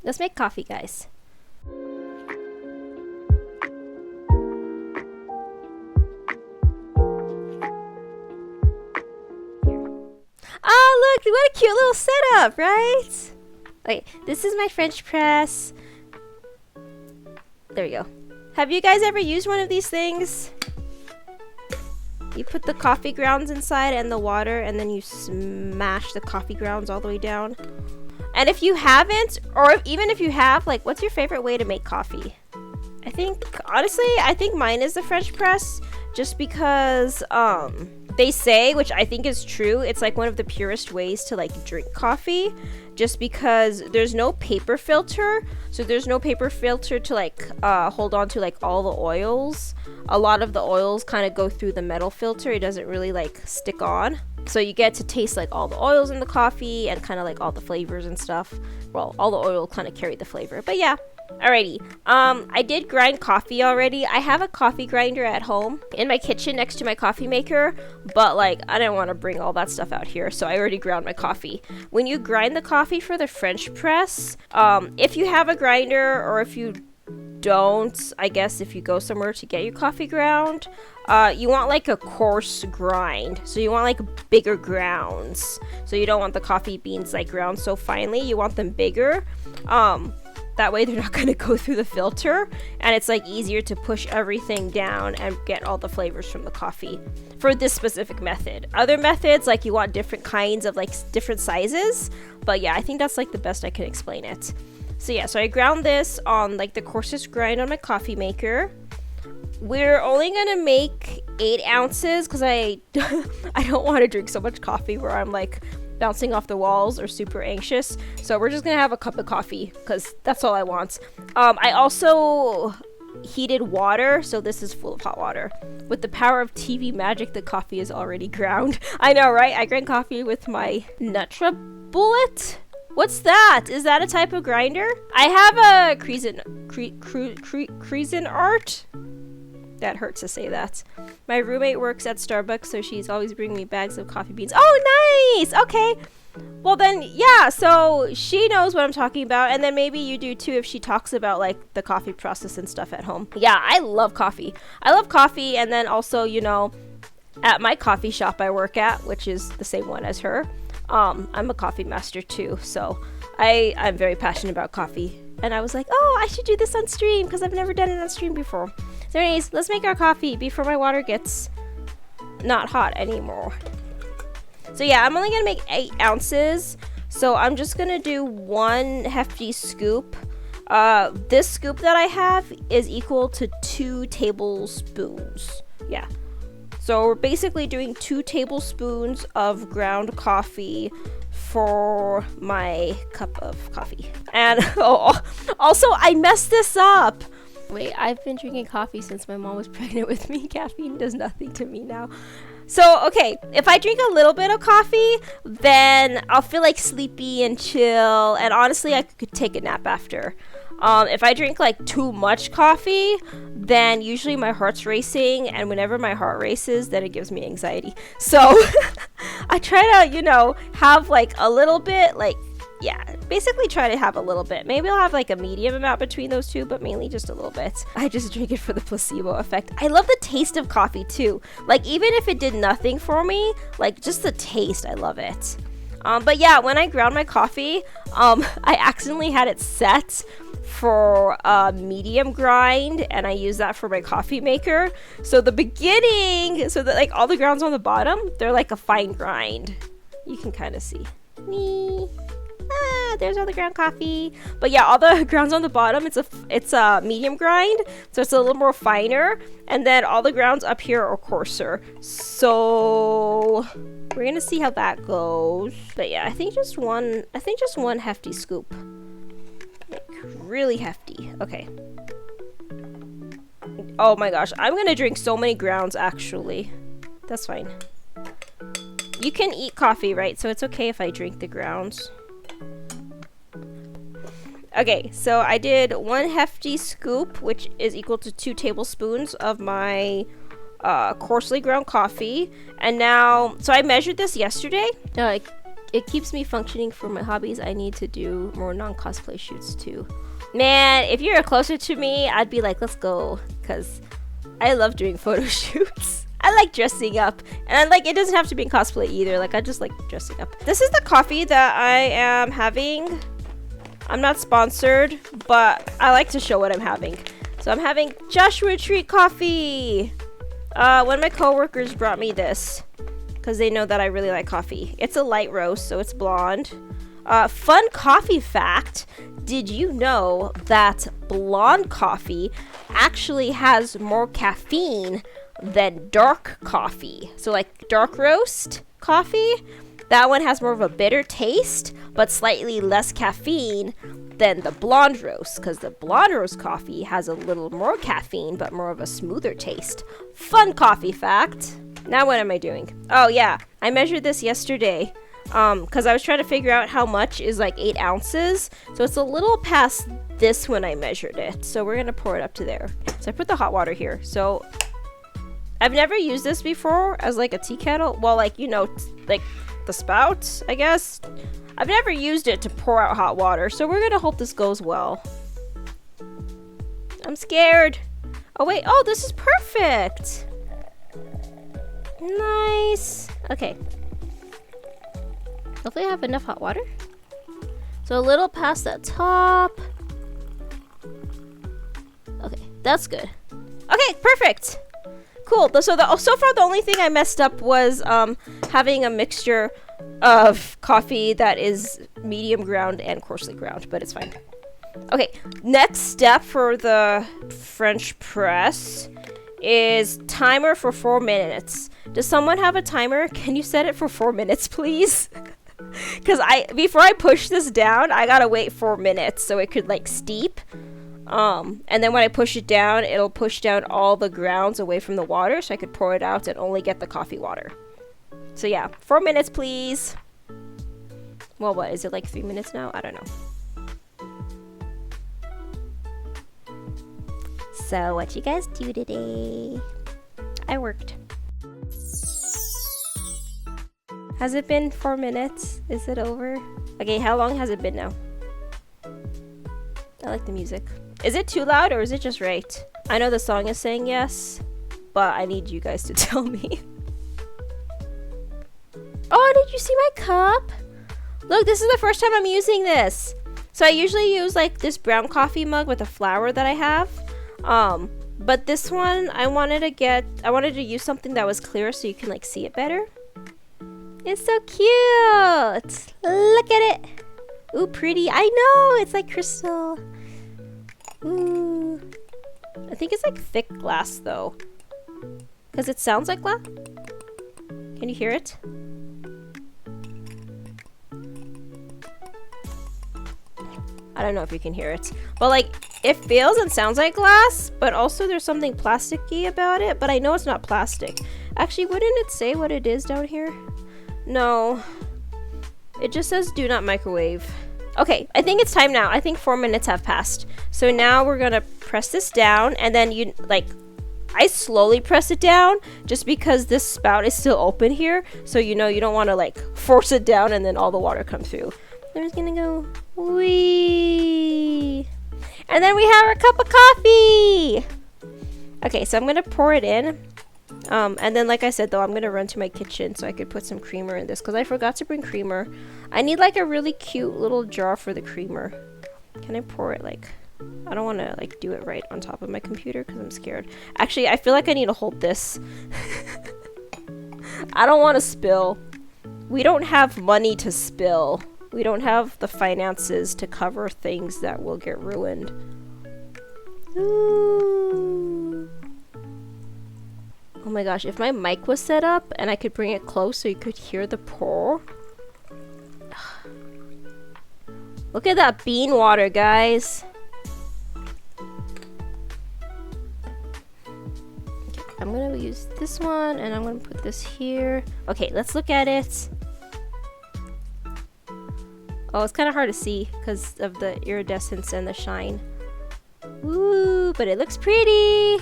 Let's make coffee, guys. Ah, look, what a cute little setup, right? Okay, this is my French press. There we go. Have you guys ever used one of these things? You put the coffee grounds inside and the water, and then you smash the coffee grounds all the way down. And if you haven't, or even if you have, like, what's your favorite way to make coffee? I think, honestly, I think mine is the French press, just because, they say, which I think is true, it's like one of the purest ways to like drink coffee, just because there's no paper filter. So there's no paper filter to like hold on to like all the oils. A lot of the oils kind of go through the metal filter. It doesn't really like stick on. So you get to taste like all the oils in the coffee and kind of like all the flavors and stuff. Well, all the oil kind of carry the flavor, but yeah. Alrighty, I did grind coffee already. I have a coffee grinder at home in my kitchen next to my coffee maker, but like I didn't want to bring all that stuff out here, so I already ground my coffee. When you grind the coffee for the French press, if you have a grinder, or if you don't, I guess if you go somewhere to get your coffee ground, you want like a coarse grind. So you want like bigger grounds. So you don't want the coffee beans like ground so finely, you want them bigger. That way they're not going to go through the filter, and it's like easier to push everything down and get all the flavors from the coffee for this specific method. Other methods, like you want different kinds of like different sizes, but yeah, I think that's like the best I can explain it. So yeah, so I ground this on like the coarsest grind on my coffee maker. We're only going to make 8 ounces because I don't want to drink so much coffee where I'm like bouncing off the walls or super anxious. So we're just gonna have a cup of coffee because that's all I want. I also heated water, so this is full of hot water. With the power of TV magic, the coffee is already ground. I know, right? I grind coffee with my NutriBullet. What's that? Is that a type of grinder? I have a Cuisinart. That hurts to say that. My roommate works at Starbucks, so she's always bringing me bags of coffee beans. Oh, nice! Okay. Well then, yeah, so she knows what I'm talking about, and then maybe you do too if she talks about like the coffee process and stuff at home. Yeah, I love coffee. I love coffee, and then also, you know, at my coffee shop I work at, which is the same one as her, I'm a coffee master too, so I'm very passionate about coffee. And I was like, oh, I should do this on stream because I've never done it on stream before. So anyways, let's make our coffee before my water gets not hot anymore. So yeah, I'm only going to make 8 ounces. So I'm just going to do 1 hefty scoop. This scoop that I have is equal to 2 tablespoons. Yeah. So we're basically doing 2 tablespoons of ground coffee for my cup of coffee. And also I messed this up. Wait, I've been drinking coffee since my mom was pregnant with me. Caffeine does nothing to me now. So, okay, if I drink a little bit of coffee, then I'll feel like sleepy and chill, and honestly, I could take a nap after. If I drink like too much coffee, then usually my heart's racing, and whenever my heart races, then it gives me anxiety. So I try to, you know, have like a little bit, like, yeah, basically try to have a little bit. Maybe I'll have like a medium amount between those two, but mainly just a little bit. I just drink it for the placebo effect. I love the taste of coffee too. Like, even if it did nothing for me, like just the taste, I love it. But yeah, when I ground my coffee, I accidentally had it set for a medium grind, and I use that for my coffee maker. So the beginning, so that like all the grounds on the bottom, they're like a fine grind. You can kind of see. There's all the ground coffee. But yeah, all the grounds on the bottom, it's a medium grind, so it's a little more finer, and then all the grounds up here are coarser. So we're gonna see how that goes. But yeah, I think just one hefty scoop. Like really hefty. Okay. Oh my gosh, I'm gonna drink so many grounds actually. That's fine. You can eat coffee, right? So it's okay if I drink the grounds. Okay, so I did 1 hefty scoop, which is equal to 2 tablespoons of my coarsely ground coffee. And now, so I measured this yesterday. it keeps me functioning for my hobbies. I need to do more non-cosplay shoots too. Man, if you're closer to me, I'd be like, let's go, because I love doing photo shoots. I like dressing up, and it doesn't have to be in cosplay either. Like, I just like dressing up. This is the coffee that I am having. I'm not sponsored, but I like to show what I'm having. So I'm having Joshua Tree coffee. One of my coworkers brought me this because they know that I really like coffee. It's a light roast, so it's blonde. Fun coffee fact. Did you know that blonde coffee actually has more caffeine than dark coffee? So like dark roast coffee, that one has more of a bitter taste, but slightly less caffeine than the blonde roast, because the blonde roast coffee has a little more caffeine, but more of a smoother taste. Fun coffee fact. Now what am I doing? Oh yeah, I measured this yesterday. Because I was trying to figure out how much is like 8 ounces. So it's a little past this when I measured it. So we're going to pour it up to there. So I put the hot water here. So I've never used this before as like a tea kettle. Well, like, you know, like the spout, I guess. I've never used it to pour out hot water. So we're going to hope this goes well. I'm scared. Oh, wait. Oh, this is perfect. Nice. Okay. Hopefully I have enough hot water. So a little past that top. Okay, that's good. Okay, perfect. Cool. So far the only thing I messed up was having a mixture of coffee that is medium ground and coarsely ground, but it's fine. Okay, next step for the French press is timer for 4 minutes. Does someone have a timer? Can you set it for 4 minutes, please? Because before I push this down, I gotta wait 4 minutes so it could like steep. And then when I push it down, it'll push down all the grounds away from the water so I could pour it out and only get the coffee water. So yeah, 4 minutes, please. Well, what is it, like 3 minutes now? I don't know. So what you guys do today? I worked. Has it been 4 minutes? Is it over? Okay, how long has it been now? I like the music. Is it too loud or is it just right? I know the song is saying yes, but I need you guys to tell me. Oh, did you see my cup? Look, this is the first time I'm using this. So I usually use like this brown coffee mug with a flower that I have. But this one, I wanted to use something that was clear so you can like see it better. It's so cute. Look at it. Ooh, pretty. I know. It's like crystal. Ooh. I think it's like thick glass though. Because it sounds like glass. Can you hear it? I don't know if you can hear it. But like, it feels and sounds like glass, but also there's something plasticky about it. But I know it's not plastic. Actually, wouldn't it say what it is down here? No, it just says do not microwave. Okay, I think it's time now. I think 4 minutes have passed. So now we're gonna press this down, and then I slowly press it down just because this spout is still open here. So you know you don't want to like force it down and then all the water comes through. There's gonna go wee, and then we have our cup of coffee. Okay, so I'm gonna pour it in. And then like I said though, I'm gonna run to my kitchen so I could put some creamer in this because I forgot to bring creamer. I need like a really cute little jar for the creamer. Can I pour it like, I don't want to like do it right on top of my computer because I'm scared. Actually, I feel like I need to hold this. I don't want to spill. We don't have money to spill. We don't have the finances to cover things that will get ruined. Ooh. Oh my gosh, if my mic was set up and I could bring it close so you could hear the pour. Look at that bean water, guys. Okay, I'm gonna use this one and I'm gonna put this here. Okay, let's look at it. Oh, it's kind of hard to see because of the iridescence and the shine. Ooh, but it looks pretty.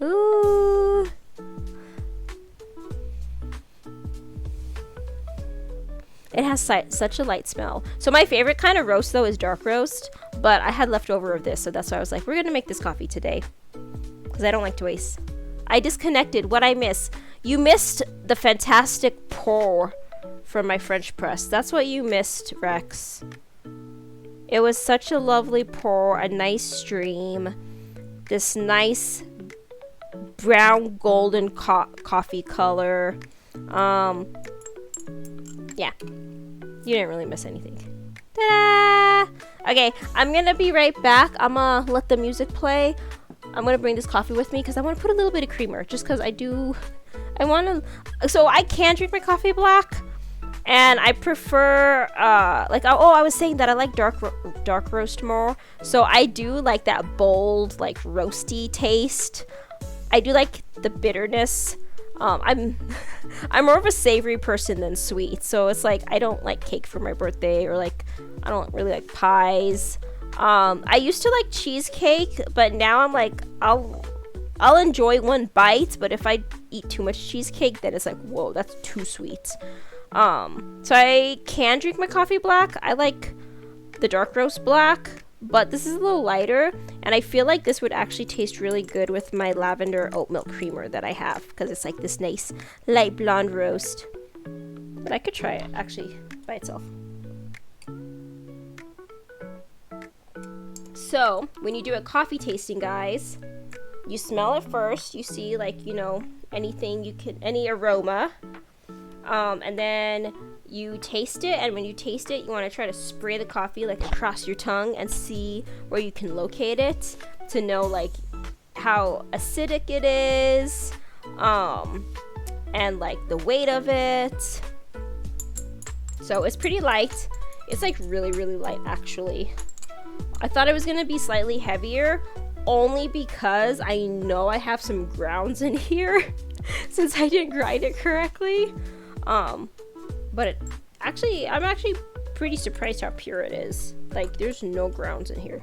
Ooh. It has such a light smell. So my favorite kind of roast though is dark roast, but I had leftover of this, so that's why I was like, we're gonna make this coffee today, because I don't like to waste. I disconnected. What I miss? You missed the fantastic pour from my French press. That's what you missed, Rex. It was such a lovely pour, a nice stream, this nice brown golden coffee color. Yeah, you didn't really miss anything. Ta-da! Okay, I'm gonna be right back. I'm gonna let the music play. I'm gonna bring this coffee with me because I want to put a little bit of creamer, just because I want to. So I can drink my coffee black, and I prefer like, I was saying that I like dark roast more. So I do like that bold, like roasty taste. I do like the bitterness. I'm more of a savory person than sweet, so it's like I don't like cake for my birthday, or like I don't really like pies. I used to like cheesecake, but now I'm like I'll enjoy one bite, but if I eat too much cheesecake, then it's like, whoa, that's too sweet. So I can drink my coffee black. I like the dark roast black, but this is a little lighter, and I feel like this would actually taste really good with my lavender oat milk creamer that I have, because it's like this nice light blonde roast. But I could try it actually by itself. So when you do a coffee tasting, guys, you smell it first. You see, like, you know, any aroma, and then you taste it. And when you taste it, you want to try to spray the coffee like across your tongue and see where you can locate it to know like how acidic it is, and like the weight of it. So it's pretty light. It's like really, really light actually. I thought it was gonna be slightly heavier, only because I know I have some grounds in here since I didn't grind it correctly. But I'm actually pretty surprised how pure it is. Like, there's no grounds in here.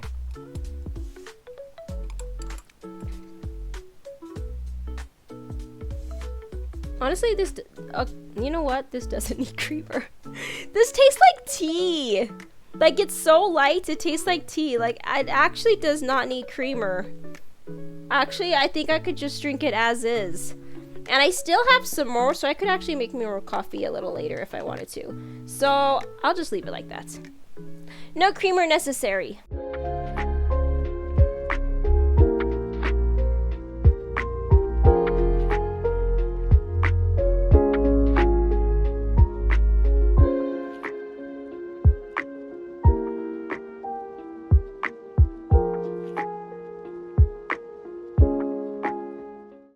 Honestly, you know what? This doesn't need creamer. This tastes like tea. Like, it's so light, it tastes like tea. Like, it actually does not need creamer. Actually, I think I could just drink it as is. And I still have some more, so I could actually make me more coffee a little later if I wanted to. So, I'll just leave it like that. No creamer necessary.